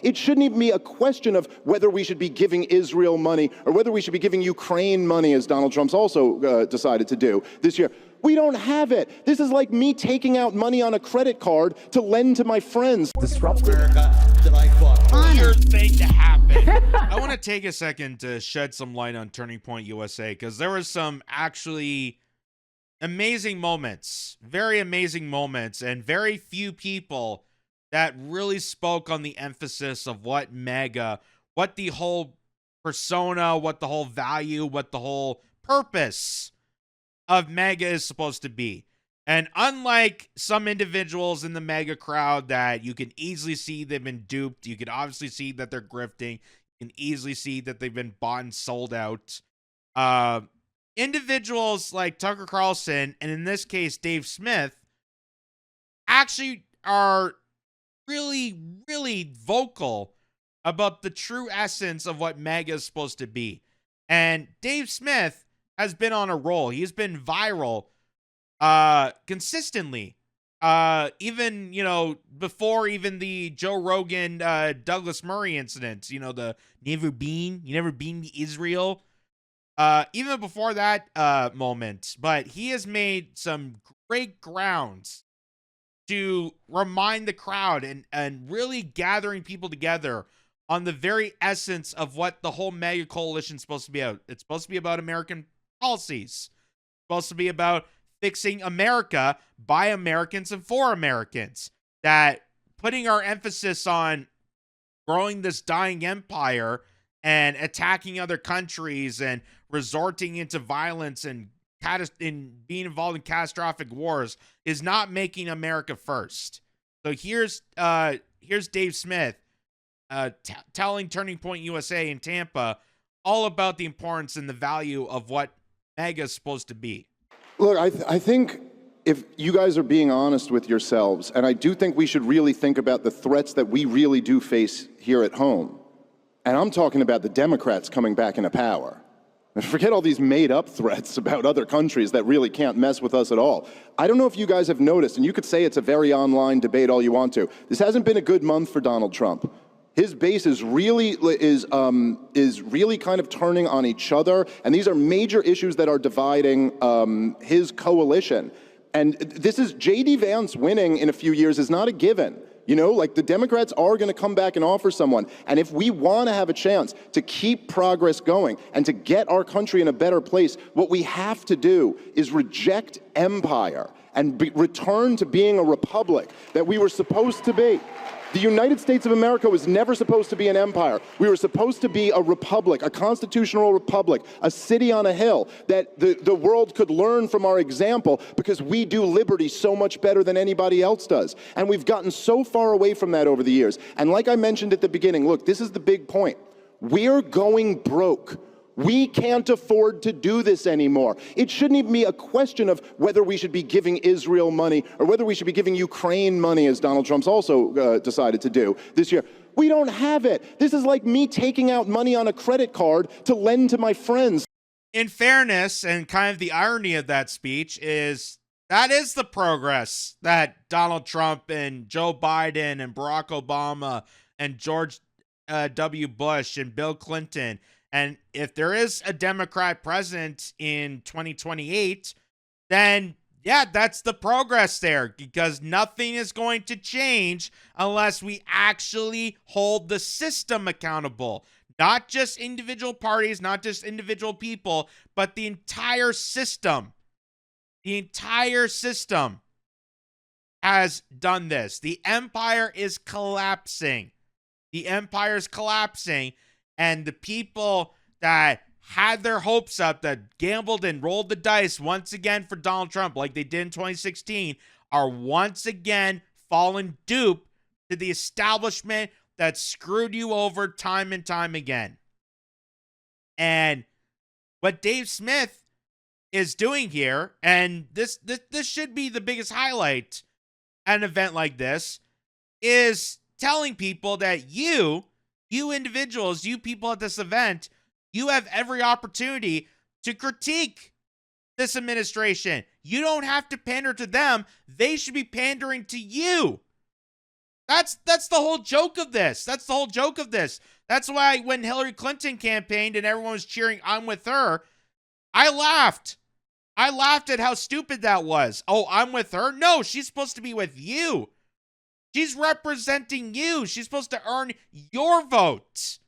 It shouldn't even be a question of whether we should be giving Israel money or whether we should be giving Ukraine money, as Donald Trump's also decided to do this year. We don't have it. This is like me taking out money on a credit card to lend to my friends. Disruptive. America that I fought for. Weird thing to happen. I want to take a second to shed some light on Turning Point USA, because there was some actually amazing moments, very amazing moments, and very few people that really spoke on the emphasis of what MAGA, what the whole persona, what the whole value, what the whole purpose of MAGA is supposed to be. And unlike some individuals in the MAGA crowd that you can easily see they've been duped, you can obviously see that they're grifting, you can easily see that they've been bought and sold out. Individuals like Tucker Carlson, and in this case, Dave Smith, actually are really, really vocal about the true essence of what MAGA is supposed to be. And Dave Smith has been on a roll. He's been viral consistently. Even, before even the Joe Rogan, Douglas Murray incidents, the you never been to Israel. Even before that moment, but he has made some great grounds to remind the crowd and really gathering people together on the very essence of what the whole MAGA coalition is supposed to be about. It's supposed to be about American policies. It's supposed to be about fixing America by Americans and for Americans. That putting our emphasis on growing this dying empire and attacking other countries and resorting into violence and being involved in catastrophic wars is not making America first. So here's Dave Smith telling Turning Point USA in Tampa all about the importance and the value of what MAGA is supposed to be. Look, I think if you guys are being honest with yourselves, and I do think we should really think about the threats that we really do face here at home. And I'm talking about the Democrats coming back into power. And forget all these made-up threats about other countries that really can't mess with us at all. I don't know if you guys have noticed, and you could say it's a very online debate all you want to. This hasn't been a good month for Donald Trump. His base is really kind of turning on each other, and these are major issues that are dividing his coalition. And this is J.D. Vance winning in a few years is not a given. Like the Democrats are going to come back and offer someone. And if we want to have a chance to keep progress going and to get our country in a better place, what we have to do is reject empire and return to being a republic that we were supposed to be. The United States of America was never supposed to be an empire. We were supposed to be a republic, a constitutional republic, a city on a hill that the world could learn from our example because we do liberty so much better than anybody else does. And we've gotten so far away from that over the years. And like I mentioned at the beginning, look, this is the big point. We're going broke. We can't afford to do this anymore. It shouldn't even be a question of whether we should be giving Israel money or whether we should be giving Ukraine money, as Donald Trump's also decided to do this year. We don't have it. This is like me taking out money on a credit card to lend to my friends. In fairness, and kind of the irony of that speech is that is the progress that Donald Trump and Joe Biden and Barack Obama and George W. Bush and Bill Clinton. And if there is a Democrat president in 2028, then yeah, that's the progress there, because nothing is going to change unless we actually hold the system accountable. Not just individual parties, not just individual people, but the entire system. The entire system has done this. The empire is collapsing. The empire is collapsing. And the people that had their hopes up, that gambled and rolled the dice once again for Donald Trump, like they did in 2016, are once again falling dupe to the establishment that screwed you over time and time again. And what Dave Smith is doing here, and this should be the biggest highlight at an event like this, is telling people that you individuals, you people at this event, you have every opportunity to critique this administration. You don't have to pander to them. They should be pandering to you. That's the whole joke of this. That's the whole joke of this. That's why when Hillary Clinton campaigned and everyone was cheering, I'm with her, I laughed. I laughed at how stupid that was. Oh, I'm with her? No, she's supposed to be with you. She's representing you. She's supposed to earn your votes.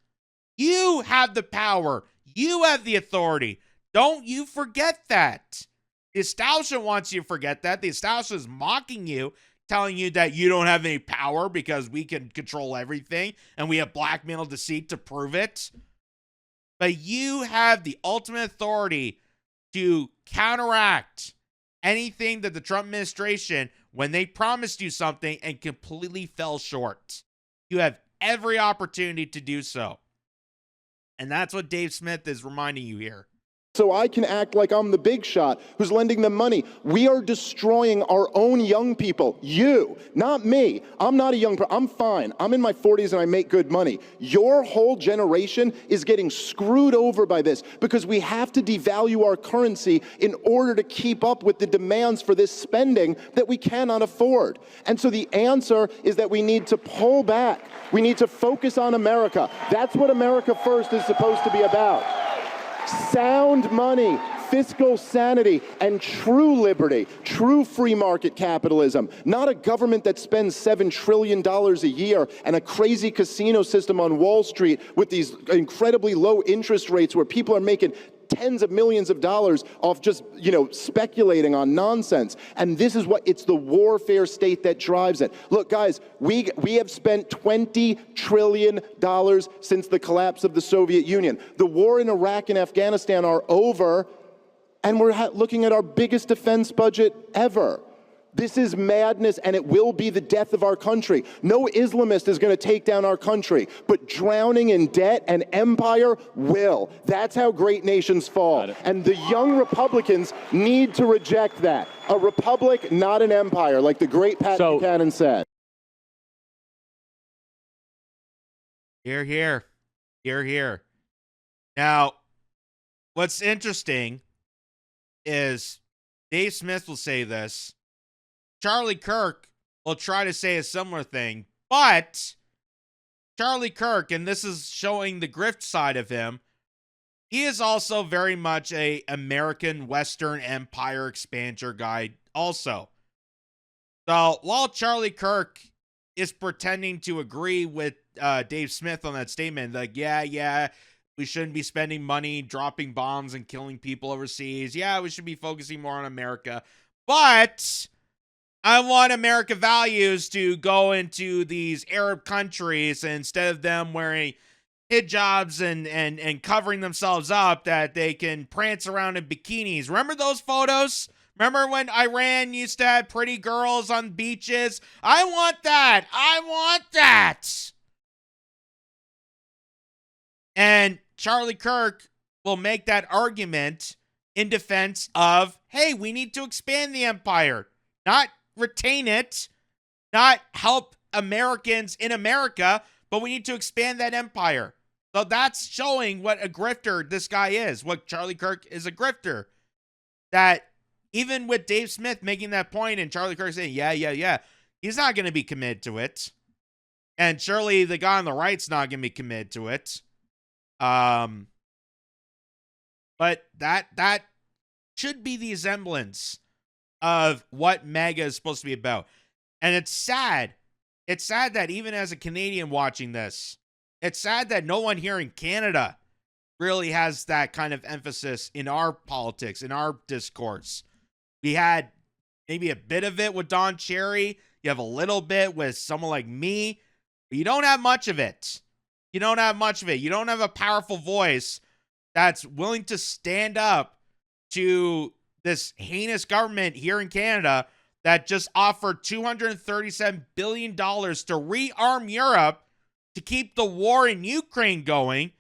You have the power. You have the authority. Don't you forget that. The establishment wants you to forget that. The establishment is mocking you, telling you that you don't have any power because we can control everything and we have blackmail and deceit to prove it. But you have the ultimate authority to counteract anything that the Trump administration, when they promised you something and completely fell short. You have every opportunity to do so. And that's what Dave Smith is reminding you here. So I can act like I'm the big shot who's lending them money. We are destroying our own young people. You, not me. I'm not a young person. I'm fine. I'm in my 40s and I make good money. Your whole generation is getting screwed over by this because we have to devalue our currency in order to keep up with the demands for this spending that we cannot afford. And so the answer is that we need to pull back. We need to focus on America. That's what America First is supposed to be about. Sound money, fiscal sanity, and true liberty, true free market capitalism. Not a government that spends $7 trillion a year and a crazy casino system on Wall Street with these incredibly low interest rates where people are making tens of millions of dollars off just, speculating on nonsense. And this is it's the warfare state that drives it. Look, guys, we have spent $20 trillion since the collapse of the Soviet Union. The war in Iraq and Afghanistan are over, and we're looking at our biggest defense budget ever. This is madness, and it will be the death of our country. No Islamist is going to take down our country, but drowning in debt and empire will. That's how great nations fall. And the young Republicans need to reject that. A republic, not an empire, like the great Pat Buchanan said. Hear, hear. Hear, hear. Now, what's interesting is Dave Smith will say this. Charlie Kirk will try to say a similar thing, but Charlie Kirk, and this is showing the grift side of him, he is also very much a American Western Empire expander guy also. So while Charlie Kirk is pretending to agree with Dave Smith on that statement, like, yeah, we shouldn't be spending money dropping bombs and killing people overseas. Yeah, we should be focusing more on America. But I want American values to go into these Arab countries, and instead of them wearing hijabs and covering themselves up, that they can prance around in bikinis. Remember those photos? Remember when Iran used to have pretty girls on beaches? I want that. I want that. And Charlie Kirk will make that argument in defense of, hey, we need to expand the empire, not retain it, not help Americans in America, but we need to expand that empire. So that's showing what a grifter this guy is, what Charlie Kirk is, a grifter. That even with Dave Smith making that point and Charlie Kirk saying, yeah, he's not going to be committed to it. And surely the guy on the right's not going to be committed to it. But that should be the semblance of what MAGA is supposed to be about. And it's sad. It's sad that even as a Canadian watching this, it's sad that no one here in Canada really has that kind of emphasis in our politics, in our discourse. We had maybe a bit of it with Don Cherry. You have a little bit with someone like me, but you don't have much of it. You don't have much of it. You don't have a powerful voice that's willing to stand up to this heinous government here in Canada that just offered $237 billion to rearm Europe to keep the war in Ukraine going.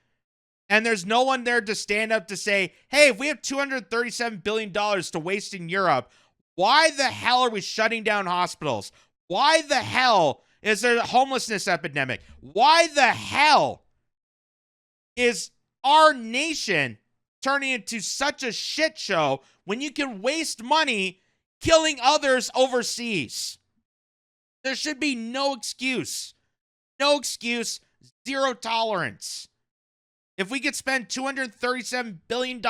And there's no one there to stand up to say, hey, if we have $237 billion to waste in Europe, why the hell are we shutting down hospitals? Why the hell is there a homelessness epidemic? Why the hell is our nation turning into such a shit show when you can waste money killing others overseas? There should be no excuse. No excuse, zero tolerance. If we could spend $237 billion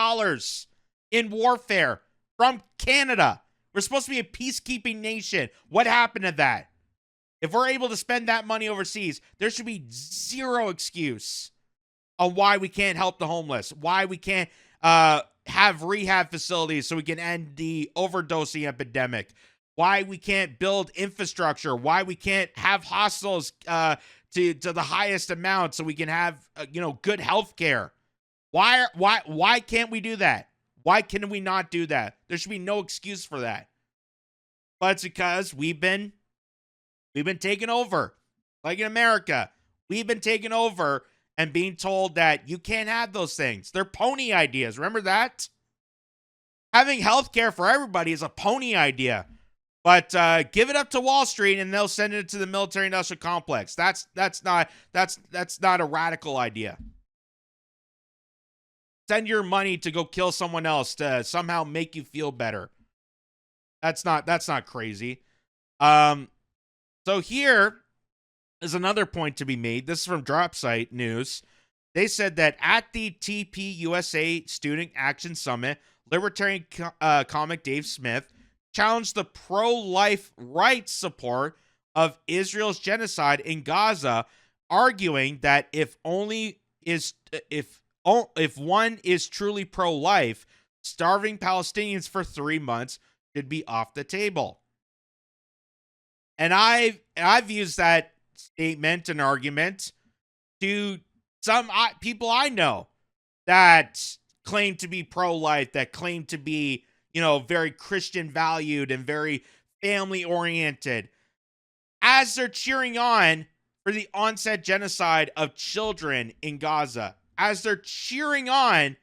in warfare from Canada, we're supposed to be a peacekeeping nation. What happened to that? If we're able to spend that money overseas, there should be zero excuse on why we can't help the homeless, why we can't have rehab facilities so we can end the overdosing epidemic, why we can't build infrastructure, why we can't have hospitals to the highest amount so we can have good health care. Why can't we do that? Why can we not do that? There should be no excuse for that. But it's because we've been taken over. Like in America, we've been taken over and being told that you can't have those things. They're pony ideas. Remember that? Having health care for everybody is a pony idea. But give it up to Wall Street and they'll send it to the military-industrial complex. That's not a radical idea. Send your money to go kill someone else to somehow make you feel better. That's not crazy. So here is another point to be made. This is from Dropsite News. They said that at the TPUSA Student Action Summit, Libertarian comic Dave Smith challenged the pro-life rights support of Israel's genocide in Gaza, arguing that if one is truly pro-life, starving Palestinians for 3 months should be off the table. And I've used that statement and argument to some people I know that claim to be pro-life, that claim to be, very Christian valued and very family oriented, as they're cheering on for the onset genocide of children in Gaza, as they're cheering on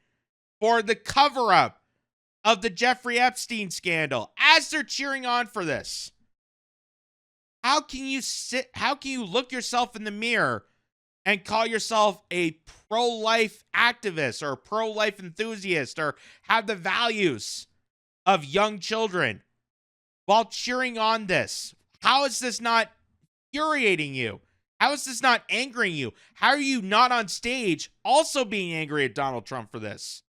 for the cover-up of the Jeffrey Epstein scandal, as they're cheering on for this. How can you look yourself in the mirror and call yourself a pro-life activist or a pro-life enthusiast or have the values of young children while cheering on this? How is this not infuriating you? How is this not angering you? How are you not on stage also being angry at Donald Trump for this?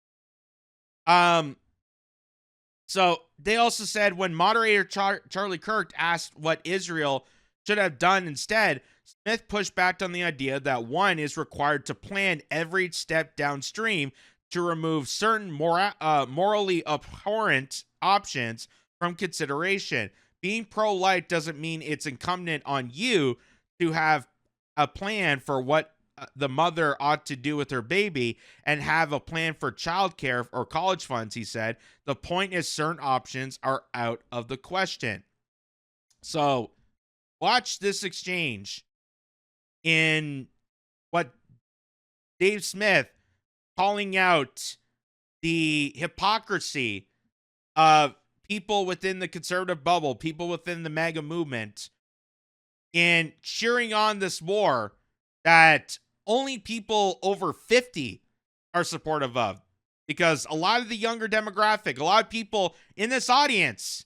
So they also said when moderator Charlie Kirk asked what Israel should have done instead, Smith pushed back on the idea that one is required to plan every step downstream to remove certain morally abhorrent options from consideration. Being pro-life doesn't mean it's incumbent on you to have a plan for what the mother ought to do with her baby and have a plan for childcare or college funds, he said. The point is certain options are out of the question. So watch this exchange in what Dave Smith calling out the hypocrisy of people within the conservative bubble, people within the MAGA movement, in cheering on this war that only people over 50 are supportive of. Because a lot of the younger demographic, a lot of people in this audience,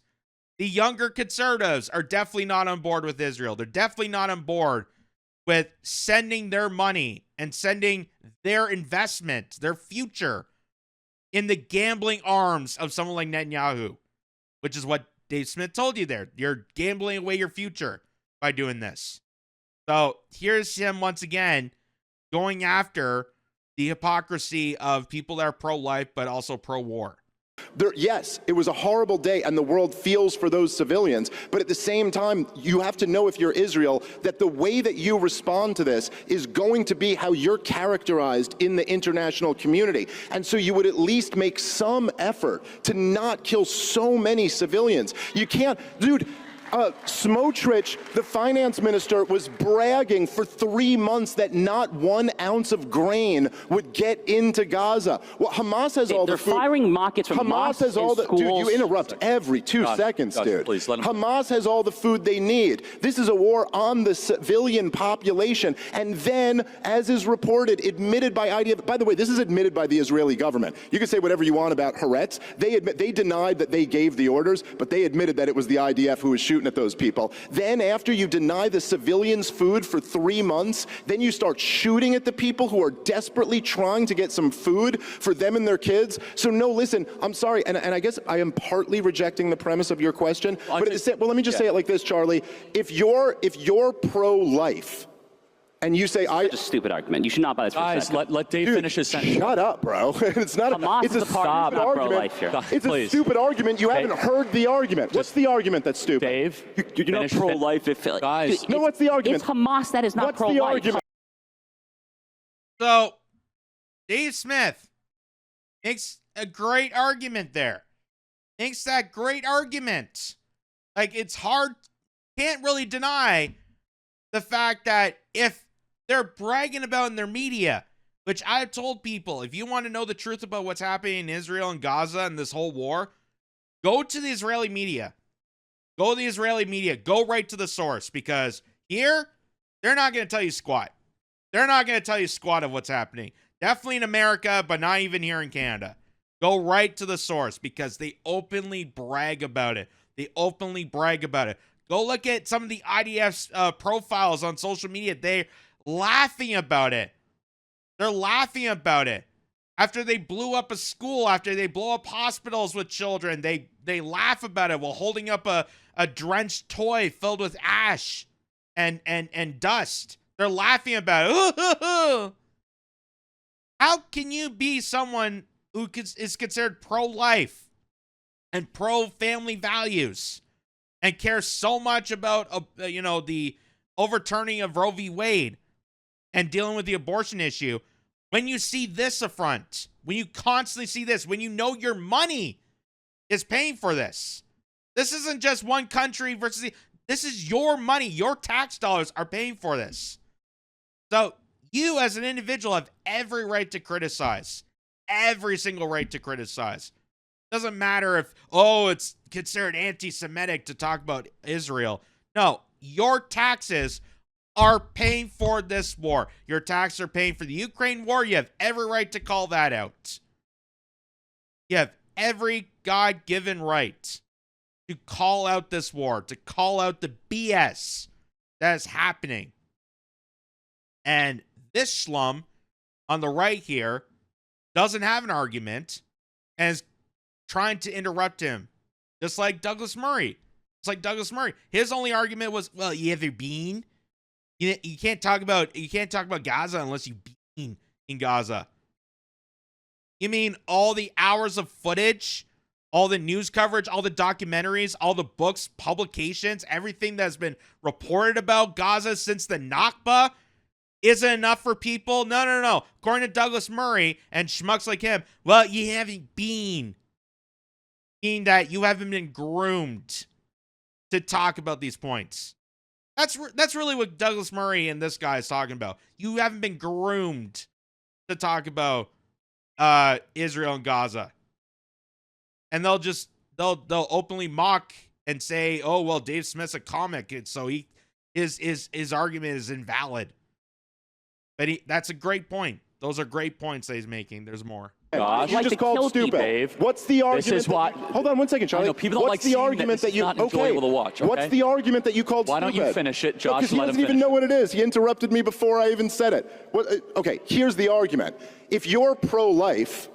the younger conservatives are definitely not on board with Israel. They're definitely not on board with sending their money and sending their investment, their future, in the gambling arms of someone like Netanyahu, which is what Dave Smith told you there. You're gambling away your future by doing this. So here's him once again going after the hypocrisy of people that are pro-life but also pro-war. Yes, it was a horrible day, and the world feels for those civilians. But at the same time, you have to know, if you're Israel, that the way that you respond to this is going to be how you're characterized in the international community. And so you would at least make some effort to not kill so many civilians. You can't, dude. Smotrich, the finance minister, was bragging for 3 months that not 1 ounce of grain would get into Gaza. Well, Hamas has all the food. They're firing rockets from Hamas has all the. schools. Dude, you interrupt every 2 seconds, dude. Please let him. Hamas has all the food they need. This is a war on the civilian population. And then, as is reported, admitted by IDF. By the way, this is admitted by the Israeli government. You can say whatever you want about Haaretz. They denied that they gave the orders, but they admitted that it was the IDF who was shooting shooting at those people. Then after you deny the civilians food for 3 months, then you start shooting at the people who are desperately trying to get some food for them and their kids. So no, listen, I'm sorry, and I guess I am partly rejecting the premise of your question, but well, let me just say it like this, Charlie. If you're pro-life, and you say, It's a stupid argument. You should not buy this. Guys, let Dave finish his sentence. Shut up, bro. It's not Hamas it's a is a part stupid of argument. pro-life here. It's Please. a stupid argument. You haven't heard the argument. What's the argument that's stupid? Dave, You're not pro-life if guys. No, what's the argument? It's Hamas that is not What's pro-life. the argument? So, Dave Smith makes a great argument there. Makes that great argument. Like, it's hard, can't really deny the fact that if they're bragging about in their media, which I've told people, if you want to know the truth about what's happening in Israel and Gaza and this whole war, go to the Israeli media. Go to the Israeli media. Go right to the source, because here, they're not going to tell you squat. They're not going to tell you squat of what's happening. Definitely in America, but not even here in Canada. Go right to the source, because they openly brag about it. They openly brag about it. Go look at some of the IDF's profiles on social media. They're laughing about it. They're laughing about it. After they blew up a school, after they blow up hospitals with children, they laugh about it while holding up a drenched toy filled with ash and dust. They're laughing about it. How can you be someone who is considered pro-life and pro-family values and cares so much about, the overturning of Roe v. Wade and dealing with the abortion issue, when you see this affront, when you constantly see this, when you know your money is paying for this? This isn't just one country versus this is your money. Your tax dollars are paying for this. So you as an individual have every right to criticize. Every single right to criticize. Doesn't matter if, it's considered anti-Semitic to talk about Israel. No, your taxes are paying for this war. Your taxes are paying for the Ukraine war. You have every right to call that out. You have every God-given right to call out this war, to call out the BS that is happening. And this schlum on the right here doesn't have an argument and is trying to interrupt him. Just like Douglas Murray. It's like Douglas Murray. His only argument was, well, you ever been? You can't talk about Gaza unless you've been in Gaza. You mean all the hours of footage, all the news coverage, all the documentaries, all the books, publications, everything that's been reported about Gaza since the Nakba isn't enough for people? No. According to Douglas Murray and schmucks like him, well, you haven't been. Meaning that you haven't been groomed to talk about these points. That's really what Douglas Murray and this guy is talking about. You haven't been groomed to talk about Israel and Gaza. And they'll openly mock and say, "Oh, well, Dave Smith's a comic, and so his argument is invalid." But that's a great point. Those are great points that he's making. There's more. Gosh, You just called stupid. Dave. What's the argument? This is what. Hold on one second, Charlie. I know people don't What's like the seeing argument that that you? it's not enjoyable to watch. Okay? What's the argument that you called Why stupid? don't you finish it, Josh? Because he Let him doesn't even finish. know what it is. He interrupted me before I even said it. Okay, here's the argument. If you're pro-life,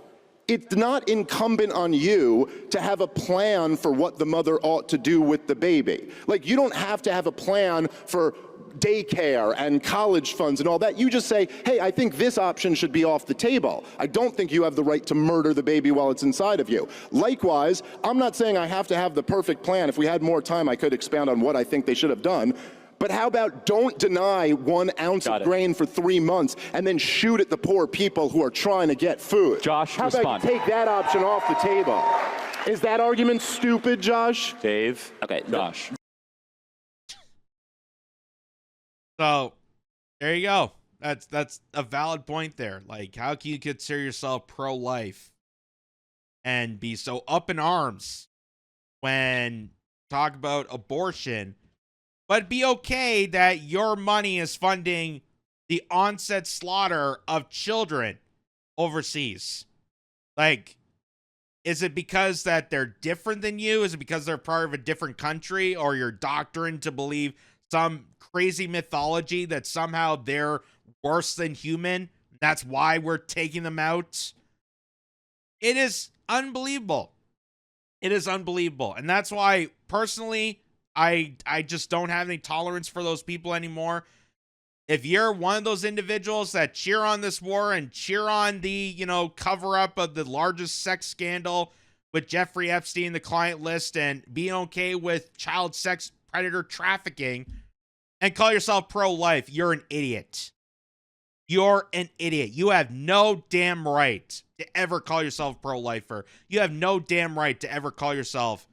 it's not incumbent on you to have a plan for what the mother ought to do with the baby. Like, you don't have to have a plan for daycare and college funds and all that. You just say, hey, I think this option should be off the table. I don't think you have the right to murder the baby while it's inside of you. Likewise, I'm not saying I have to have the perfect plan. If we had more time, I could expound on what I think they should have done. But how about don't deny 1 ounce of grain for 3 months and then shoot at the poor people who are trying to get food? Josh, how about you take that option off the table? Is that argument stupid, Josh? Dave. Okay. Josh. So there you go. That's a valid point there. Like, how can you consider yourself pro-life and be so up in arms when talk about abortion, but be okay that your money is funding the onset slaughter of children overseas? Like, Is it because that they're different than you? Is it because they're part of a different country, or your doctrine to believe some crazy mythology that somehow they're worse than human? That's why we're taking them out. It is unbelievable. It is unbelievable. And that's why, personally, I just don't have any tolerance for those people anymore. If you're one of those individuals that cheer on this war and cheer on the, cover up of the largest sex scandal with Jeffrey Epstein, the client list, and being okay with child sex predator trafficking, and call yourself pro-life, you're an idiot. You're an idiot. You have no damn right to ever call yourself pro-lifer. You have no damn right to ever call yourself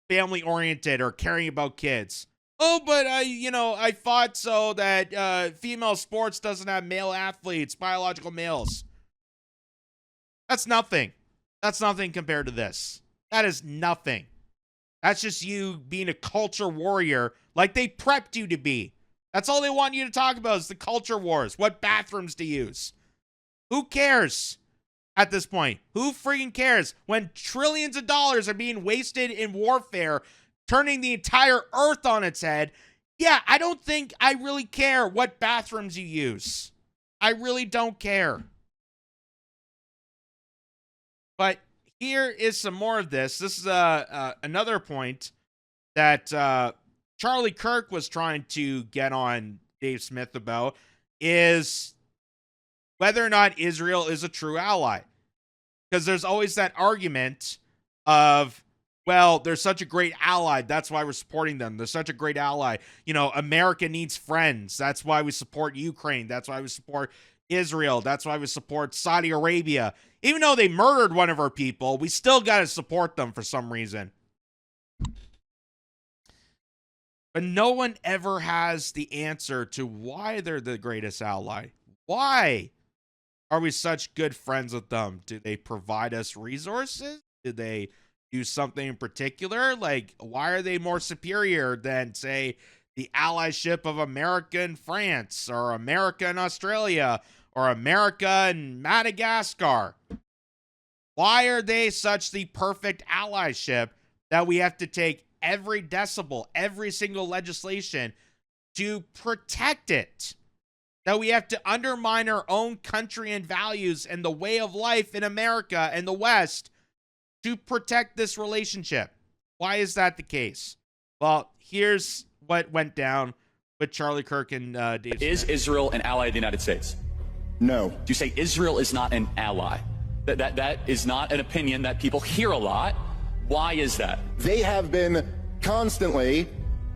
family-oriented or caring about kids. Oh, but I fought so that female sports doesn't have male athletes, biological males. That's nothing. That's nothing compared to this. That is nothing. That's just you being a culture warrior like they prepped you to be. That's all they want you to talk about is the culture wars, what bathrooms to use. Who cares at this point? Who freaking cares when trillions of dollars are being wasted in warfare, turning the entire earth on its head? Yeah, I don't think I really care what bathrooms you use. I really don't care. But here is some more of this. This is another point that Charlie Kirk was trying to get on Dave Smith about, is whether or not Israel is a true ally. Because there's always that argument of, well, they're such a great ally, that's why we're supporting them. They're such a great ally. America needs friends. That's why we support Ukraine. That's why we support Israel. That's why we support Saudi Arabia. Even though they murdered one of our people, we still got to support them for some reason. But no one ever has the answer to why they're the greatest ally. Why are we such good friends with them? Do they provide us resources? Do they do something in particular? Like, why are they more superior than, say, the allyship of America and France, or America and Australia, or America and Madagascar? Why are they such the perfect allyship that we have to take every decibel, every single legislation to protect it? That we have to undermine our own country and values and the way of life in America and the West to protect this relationship? Why is that the case? Well, here's what went down with Charlie Kirk and Dave Smith. Is Israel an ally of the United States? No. Do you say Israel is not an ally? That is not an opinion that people hear a lot. Why is that? They have been constantly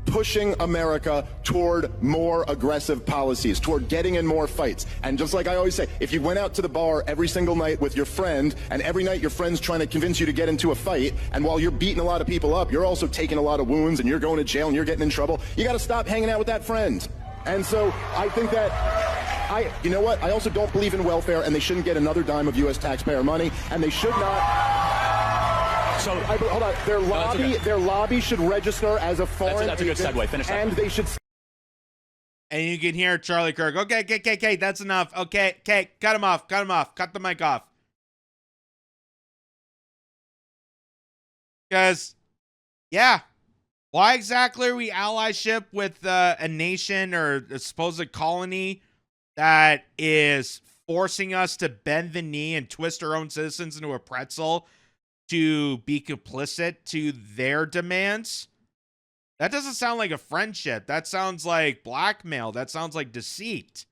pushing America toward more aggressive policies, toward getting in more fights. And just like I always say, if you went out to the bar every single night with your friend, and every night your friend's trying to convince you to get into a fight, and while you're beating a lot of people up, you're also taking a lot of wounds, and you're going to jail, and you're getting in trouble, you got to stop hanging out with that friend. And so I think that you know what? I also don't believe in welfare, and they shouldn't get another dime of U.S. taxpayer money, and they should not. So Hold on. Their lobby should register as a foreign. That's a good segue. Finish that. And they should. And you can hear Charlie Kirk. Okay, that's enough. Okay, cut him off. Cut the mic off. Because, yeah, why exactly are we allyship with a nation or a supposed colony that is forcing us to bend the knee and twist our own citizens into a pretzel to be complicit to their demands? That doesn't sound like a friendship. That sounds like blackmail. That sounds like deceit.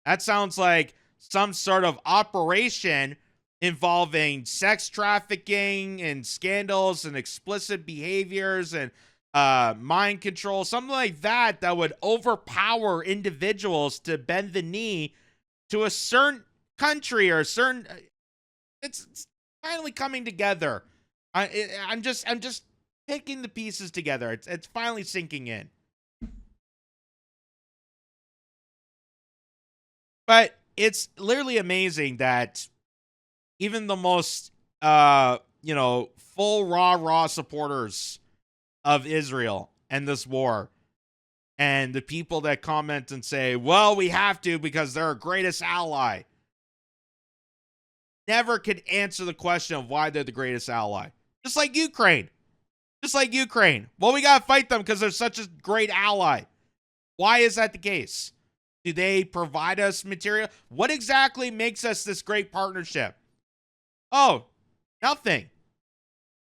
That sounds like some sort of operation involving sex trafficking and scandals and explicit behaviors and mind control, something like that, that would overpower individuals to bend the knee to a certain country or a certain. It's finally coming together. I'm just picking the pieces together. It's finally sinking in. But it's literally amazing that even the most full raw supporters of Israel and this war, and the people that comment and say, well, we have to because they're our greatest ally, never could answer the question of why they're the greatest ally. Just like Ukraine. Just like Ukraine. Well, we got to fight them because they're such a great ally. Why is that the case? Do they provide us material? What exactly makes us this great partnership? Oh, nothing.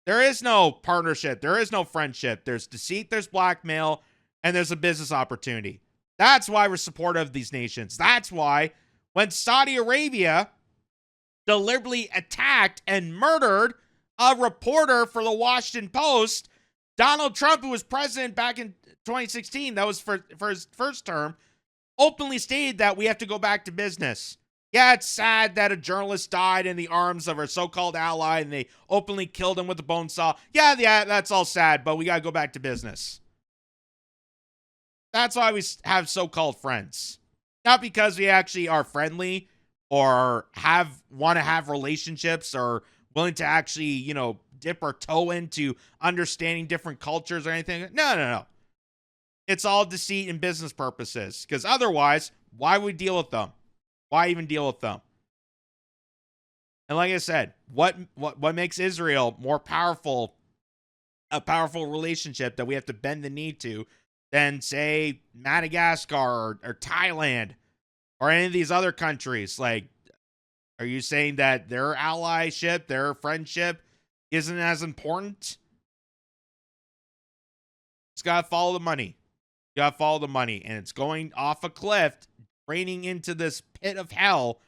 There is no partnership. There is no friendship. There's deceit, there's blackmail, and there's a business opportunity. That's why we're supportive of these nations. That's why when Saudi Arabia deliberately attacked and murdered a reporter for the Washington Post, Donald Trump, who was president back in 2016, that was for his first term, openly stated that we have to go back to business. Yeah, it's sad that a journalist died in the arms of our so-called ally and they openly killed him with a bone saw. Yeah, that's all sad, but we got to go back to business. That's why we have so-called friends. Not because we actually are friendly or want to have relationships or willing to actually, dip our toe into understanding different cultures or anything. No. It's all deceit and business purposes. Because otherwise, why would we deal with them? Why even deal with them? And like I said, what makes Israel more powerful, a powerful relationship that we have to bend the knee to than, say, Madagascar or Thailand or any of these other countries? Like, are you saying that their allyship, their friendship isn't as important? It's got to follow the money. You got to follow the money. And it's going off a cliff, draining into this pit of hell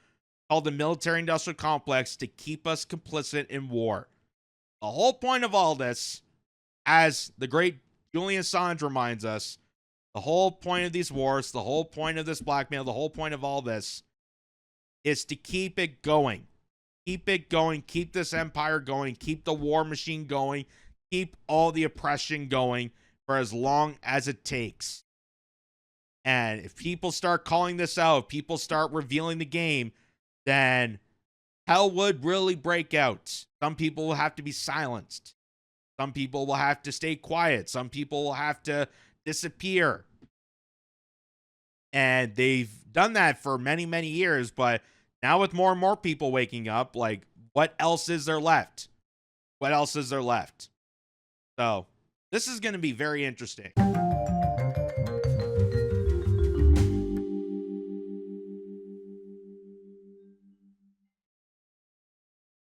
called the military-industrial complex to keep us complicit in war. The whole point of all this, as the great Julian Assange reminds us, the whole point of these wars, the whole point of this blackmail, the whole point of all this is to keep it going. Keep it going. Keep this empire going. Keep the war machine going. Keep all the oppression going for as long as it takes. And if people start calling this out, if people start revealing the game, then hell would really break out. Some people will have to be silenced. Some people will have to stay quiet. Some people will have to disappear. And they've done that for many, many years. But now with more and more people waking up, like, what else is there left? What else is there left? So this is going to be very interesting.